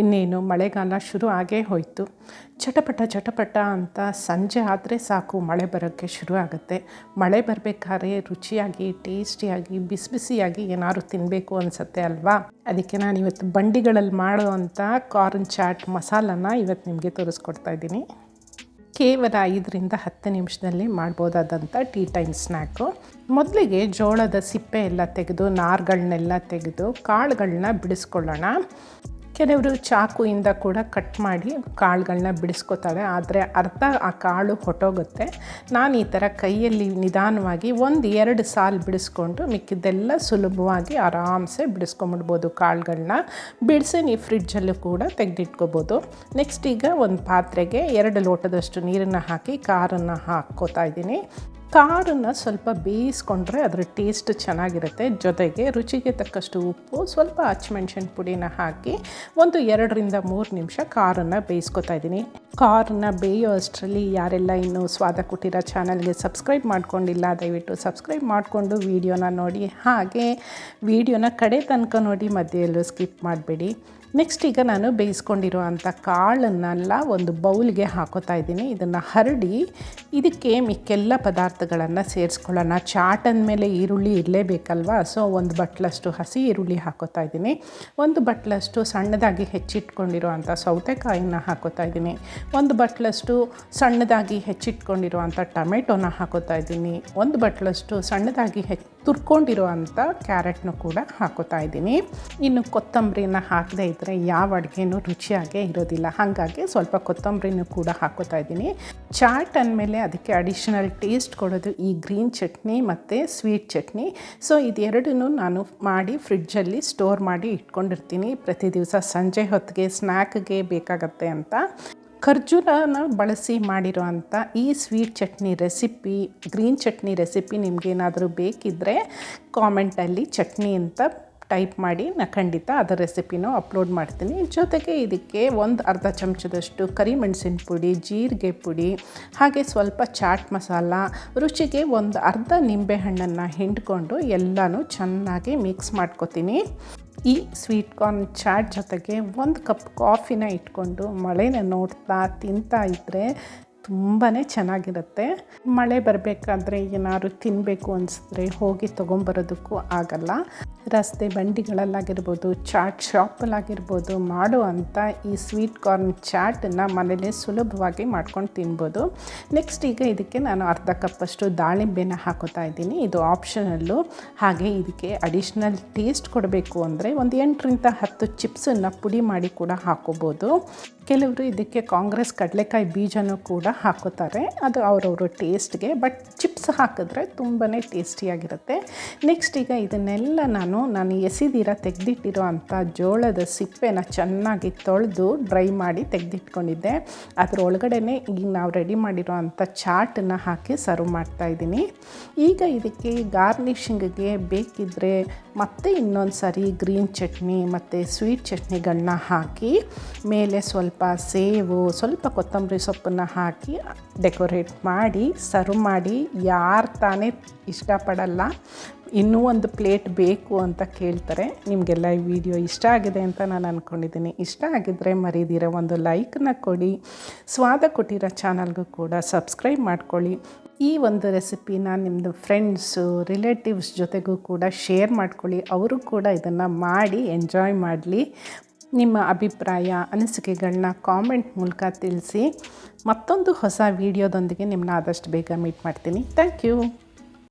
ಇನ್ನೇನು ಮಳೆಗಾಲ ಶುರು ಆಗೇ ಹೋಯಿತು. ಚಟಪಟ ಚಟಪಟ ಅಂತ ಸಂಜೆ ಆದರೆ ಸಾಕು ಮಳೆ ಬರೋಕ್ಕೆ ಶುರು ಆಗುತ್ತೆ. ಮಳೆ ಬರಬೇಕಾದ್ರೆ ರುಚಿಯಾಗಿ ಟೇಸ್ಟಿಯಾಗಿ ಬಿಸಿ ಬಿಸಿಯಾಗಿ ಏನಾದ್ರು ತಿನ್ನಬೇಕು ಅನಿಸುತ್ತೆ ಅಲ್ವಾ. ಅದಕ್ಕೆ ನಾನು ಇವತ್ತು ಬಂಡಿಗಳಲ್ಲಿ ಮಾಡೋ ಅಂಥ ಕಾರ್ನ್ ಚಾಟ್ ಮಸಾಲನ ಇವತ್ತು ನಿಮಗೆ ತೋರಿಸ್ಕೊಡ್ತಾ ಇದ್ದೀನಿ. ಕೇವಲ 5ರಿಂದ 10 ನಿಮಿಷದಲ್ಲಿ ಮಾಡ್ಬೋದಾದಂಥ ಟೀ ಟೈಮ್ ಸ್ನ್ಯಾಕು. ಮೊದಲಿಗೆ ಜೋಳದ ಸಿಪ್ಪೆ ಎಲ್ಲ ತೆಗೆದು ನಾರುಗಳನ್ನೆಲ್ಲ ತೆಗೆದು ಕಾಳುಗಳನ್ನ ಬಿಡಿಸ್ಕೊಳ್ಳೋಣ. ಕೆಲವರು ಚಾಕುಯಿಂದ ಕೂಡ ಕಟ್ ಮಾಡಿ ಕಾಳುಗಳನ್ನ ಬಿಡಿಸ್ಕೊತಾರೆ, ಆದರೆ ಅರ್ಧ ಆ ಕಾಳು ಹೊಟ್ಟೋಗುತ್ತೆ. ನಾನು ಈ ಥರ ಕೈಯಲ್ಲಿ ನಿಧಾನವಾಗಿ 1-2 ಸಾಲು ಬಿಡಿಸ್ಕೊಂಡು ಮಿಕ್ಕಿದ್ದೆಲ್ಲ ಸುಲಭವಾಗಿ ಆರಾಮ್ಸೆ ಬಿಡಿಸ್ಕೊಂಬಿಡ್ಬೋದು. ಕಾಳುಗಳನ್ನ ಬಿಡಿಸಿ ನೀವು ಫ್ರಿಡ್ಜಲ್ಲೂ ಕೂಡ ತೆಗೆದಿಟ್ಕೋಬೋದು. ನೆಕ್ಸ್ಟ್ ಈಗ ಒಂದು ಪಾತ್ರೆಗೆ 2 ಲೋಟದಷ್ಟು ನೀರನ್ನು ಹಾಕಿ ಕಾರನ್ನು ಹಾಕ್ಕೋತಾ ಇದ್ದೀನಿ. ಕಾರನ್ನು ಸ್ವಲ್ಪ ಬೇಯಿಸ್ಕೊಂಡ್ರೆ ಅದರ ಟೇಸ್ಟ್ ಚೆನ್ನಾಗಿರುತ್ತೆ. ಜೊತೆಗೆ ರುಚಿಗೆ ತಕ್ಕಷ್ಟು ಉಪ್ಪು, ಸ್ವಲ್ಪ ಹಸಿಮೆಣಸಿನ ಪುಡಿನ ಹಾಕಿ 2ರಿಂದ 3 ನಿಮಿಷ ಕಾರನ್ನು ಬೇಯಿಸ್ಕೊತಾ ಇದ್ದೀನಿ. ಕಾರನ್ನು ಬೇಯೋ ಅಷ್ಟರಲ್ಲಿ ಯಾರೆಲ್ಲ ಇನ್ನೂ ಸ್ವಾದ ಕುಟೀರ ಚಾನಲ್ಗೆ ಸಬ್ಸ್ಕ್ರೈಬ್ ಮಾಡ್ಕೊಂಡಿಲ್ಲ ದಯವಿಟ್ಟು ಸಬ್ಸ್ಕ್ರೈಬ್ ಮಾಡಿಕೊಂಡು ವಿಡಿಯೋನ ನೋಡಿ. ಹಾಗೆ ವಿಡಿಯೋನ ಕಡೆ ತನಕ ನೋಡಿ, ಮಧ್ಯೆಯಲ್ಲೂ ಸ್ಕಿಪ್ ಮಾಡಬೇಡಿ. ನೆಕ್ಸ್ಟ್ ಈಗ ನಾನು ಬೇಯಿಸ್ಕೊಂಡಿರೋ ಅಂಥ ಕಾಳನ್ನೆಲ್ಲ ಒಂದು ಬೌಲ್ಗೆ ಹಾಕೋತಾ ಇದ್ದೀನಿ. ಇದನ್ನು ಹರಡಿ ಇದಕ್ಕೆ ಮಿಕ್ಕೆಲ್ಲ ಪದಾರ್ಥಗಳನ್ನು ಸೇರಿಸ್ಕೊಳ್ಳೋಣ. ಚಾಟ್ ಅಂದಮೇಲೆ ಈರುಳ್ಳಿ ಇರಲೇಬೇಕಲ್ವ. ಸೊ 1 ಬಟ್ಲಷ್ಟು ಹಸಿ ಈರುಳ್ಳಿ ಹಾಕೋತಾ ಇದ್ದೀನಿ. 1 ಬಟ್ಲಷ್ಟು ಸಣ್ಣದಾಗಿ ಹೆಚ್ಚಿಟ್ಕೊಂಡಿರೋ ಅಂಥ ಸೌತೆಕಾಯಿನ ಹಾಕೋತಾ ಇದ್ದೀನಿ. 1 ಬಟ್ಲಷ್ಟು ಸಣ್ಣದಾಗಿ ಹೆಚ್ಚಿಟ್ಕೊಂಡಿರೋ ಅಂಥ ಟೊಮೆಟೊನ ಹಾಕೋತಾ ಇದ್ದೀನಿ. 1 ಬಟ್ಲಷ್ಟು ಸಣ್ಣದಾಗಿ ತುರ್ಕೊಂಡಿರೋ ಅಂಥ ಕ್ಯಾರೆಟ್ನು ಕೂಡ ಹಾಕೋತಾ ಇದ್ದೀನಿ. ಇನ್ನು ಕೊತ್ತಂಬರಿನ ಹಾಕದೇ ಇದ್ದರೆ ಯಾವ ಅಡುಗೆನೂ ರುಚಿಯಾಗೇ ಇರೋದಿಲ್ಲ, ಹಾಗಾಗಿ ಸ್ವಲ್ಪ ಕೊತ್ತಂಬರಿನೂ ಕೂಡ ಹಾಕೋತಾ ಇದ್ದೀನಿ. ಚಾಟ್ ಅಂದಮೇಲೆ ಅದಕ್ಕೆ ಅಡಿಷನಲ್ ಟೇಸ್ಟ್ ಕೊಡೋದು ಈ ಗ್ರೀನ್ ಚಟ್ನಿ ಮತ್ತು ಸ್ವೀಟ್ ಚಟ್ನಿ. ಸೊ ಇದೆರಡನ್ನೂ ನಾನು ಮಾಡಿ ಫ್ರಿಡ್ಜಲ್ಲಿ ಸ್ಟೋರ್ ಮಾಡಿ ಇಟ್ಕೊಂಡಿರ್ತೀನಿ. ಪ್ರತಿ ದಿವಸ ಸಂಜೆ ಹೊತ್ತಿಗೆ ಸ್ನ್ಯಾಕ್ಗೆ ಬೇಕಾಗತ್ತೆ ಅಂತ. ಖರ್ಜೂರನ ಬಳಸಿ ಮಾಡಿರೋ ಅಂಥ ಈ sweet chutney recipe, green chutney recipe ನಿಮಗೇನಾದರೂ ಬೇಕಿದ್ದರೆ ಕಾಮೆಂಟಲ್ಲಿ ಚಟ್ನಿ ಅಂತ ಟೈಪ್ ಮಾಡಿ, ನಾನು ಖಂಡಿತ ಅದರ ರೆಸಿಪಿನೂ ಅಪ್ಲೋಡ್ ಮಾಡ್ತೀನಿ. ಜೊತೆಗೆ ಇದಕ್ಕೆ ಅರ್ಧ ಚಮಚದಷ್ಟು ಕರಿಮೆಣಸಿನ ಪುಡಿ, ಜೀರಿಗೆ ಪುಡಿ, ಹಾಗೆ ಸ್ವಲ್ಪ ಚಾಟ್ ಮಸಾಲ, ರುಚಿಗೆ ಅರ್ಧ ನಿಂಬೆಹಣ್ಣನ್ನು ಹಿಂಡ್ಕೊಂಡು ಎಲ್ಲನೂ ಚೆನ್ನಾಗಿ ಮಿಕ್ಸ್ ಮಾಡ್ಕೊತೀನಿ. ಈ ಸ್ವೀಟ್ ಕಾರ್ನ್ ಚಾಟ್ ಜೊತೆಗೆ 1 ಕಪ್ ಕಾಫಿನ ಇಟ್ಕೊಂಡು ಮಳೆನ ನೋಡ್ತಾ ತಿಂತಾ ಇದ್ದರೆ ತುಂಬಾ ಚೆನ್ನಾಗಿರುತ್ತೆ. ಮಳೆ ಬರಬೇಕಾದ್ರೆ ಏನಾದ್ರು ತಿನ್ನಬೇಕು ಅನಿಸಿದ್ರೆ ಹೋಗಿ ತೊಗೊಂಬರೋದಕ್ಕೂ ಆಗಲ್ಲ. ರಸ್ತೆ ಬಂಡಿಗಳಲ್ಲಾಗಿರ್ಬೋದು, ಚಾಟ್ ಶಾಪಲ್ಲಾಗಿರ್ಬೋದು ಮಾಡೋ ಅಂಥ ಈ ಸ್ವೀಟ್ ಕಾರ್ನ್ ಚಾಟನ್ನು ಮನೇಲಿ ಸುಲಭವಾಗಿ ಮಾಡ್ಕೊಂಡು ತಿನ್ಬೋದು. ನೆಕ್ಸ್ಟ್ ಈಗ ಇದಕ್ಕೆ ನಾನು ಅರ್ಧ ಕಪ್ಪಷ್ಟು ದಾಳಿಂಬೆನ ಹಾಕೋತಾ ಇದ್ದೀನಿ. ಇದು ಆಪ್ಷನಲ್ಲು. ಹಾಗೆ ಇದಕ್ಕೆ ಅಡಿಷ್ನಲ್ ಟೇಸ್ಟ್ ಕೊಡಬೇಕು ಅಂದರೆ 8ರಿಂದ 10 ಚಿಪ್ಸನ್ನು ಪುಡಿ ಮಾಡಿ ಕೂಡ ಹಾಕೋಬೋದು. ಕೆಲವರು ಇದಕ್ಕೆ ಕಾಂಗ್ರೆಸ್ ಕಡಲೆಕಾಯಿ ಬೀಜನೂ ಕೂಡ ಹಾಕೋತಾರೆ, ಅದು ಅವರವ್ರ ಟೇಸ್ಟ್ಗೆ. ಬಟ್ ಚಿಪ್ಸ್ ಹಾಕಿದ್ರೆ ತುಂಬಾ ಟೇಸ್ಟಿಯಾಗಿರುತ್ತೆ. ನೆಕ್ಸ್ಟ್ ಈಗ ಇದನ್ನೆಲ್ಲ ನಾನು ಎಸಿದಿರ ತೆಗೆದಿಟ್ಟಿರೋ ಅಂಥ ಜೋಳದ ಸಿಪ್ಪೆನ ಚೆನ್ನಾಗಿ ತೊಳೆದು ಡ್ರೈ ಮಾಡಿ ತೆಗೆದಿಟ್ಕೊಂಡಿದ್ದೆ. ಅದರ ಒಳಗಡೆನೇ ಈಗ ನಾವು ರೆಡಿ ಮಾಡಿರೋ ಅಂಥ ಚಾಟನ್ನು ಹಾಕಿ ಸರ್ವ್ ಮಾಡ್ತಾಯಿದ್ದೀನಿ. ಈಗ ಇದಕ್ಕೆ ಗಾರ್ನಿಷಿಂಗ್ಗೆ ಬೇಕಿದ್ದರೆ ಮತ್ತೆ ಇನ್ನೊಂದು ಸಾರಿ ಗ್ರೀನ್ ಚಟ್ನಿ ಮತ್ತು ಸ್ವೀಟ್ ಚಟ್ನಿಗಳನ್ನ ಹಾಕಿ ಮೇಲೆ ಸ್ವಲ್ಪ ಸೇವು, ಸ್ವಲ್ಪ ಕೊತ್ತಂಬರಿ ಸೊಪ್ಪನ್ನು ಹಾಕಿ ಡೆಕೋರೇಟ್ ಮಾಡಿ ಸರ್ವ್ ಮಾಡಿ. ಯಾರು ತಾನೇ ಇಷ್ಟಪಡಲ್ಲ, ಇನ್ನೂ ಒಂದು ಪ್ಲೇಟ್ ಬೇಕು ಅಂತ ಕೇಳ್ತಾರೆ. ನಿಮಗೆಲ್ಲ ಈ ವಿಡಿಯೋ ಇಷ್ಟ ಆಗಿದೆ ಅಂತ ನಾನು ಅಂದ್ಕೊಂಡಿದ್ದೀನಿ. ಇಷ್ಟ ಆಗಿದ್ದರೆ ಮರೀದಿರ ಒಂದು ಲೈಕನ್ನ ಕೊಡಿ. ಸ್ವಾದ ಕುಟೀರ ಚಾನಲ್ಗೂ ಕೂಡ ಸಬ್ಸ್ಕ್ರೈಬ್ ಮಾಡ್ಕೊಳ್ಳಿ. ಈ ಒಂದು ರೆಸಿಪಿನ ನಿಮ್ಮದು ಫ್ರೆಂಡ್ಸು, ರಿಲೇಟಿವ್ಸ್ ಜೊತೆಗೂ ಕೂಡ ಶೇರ್ ಮಾಡ್ಕೊಳ್ಳಿ. ಅವರು ಕೂಡ ಇದನ್ನು ಮಾಡಿ ಎಂಜಾಯ್ ಮಾಡಲಿ. ನಿಮ್ಮ ಅಭಿಪ್ರಾಯ, ಅನಿಸಿಕೆಗಳನ್ನ ಕಾಮೆಂಟ್ ಮೂಲಕ ತಿಳಿಸಿ. ಮತ್ತೊಂದು ಹೊಸ ವಿಡಿಯೋದೊಂದಿಗೆ ನಿಮ್ಮನ್ನ ಆದಷ್ಟು ಬೇಗ ಮೀಟ್ ಮಾಡ್ತೀನಿ. Thank you.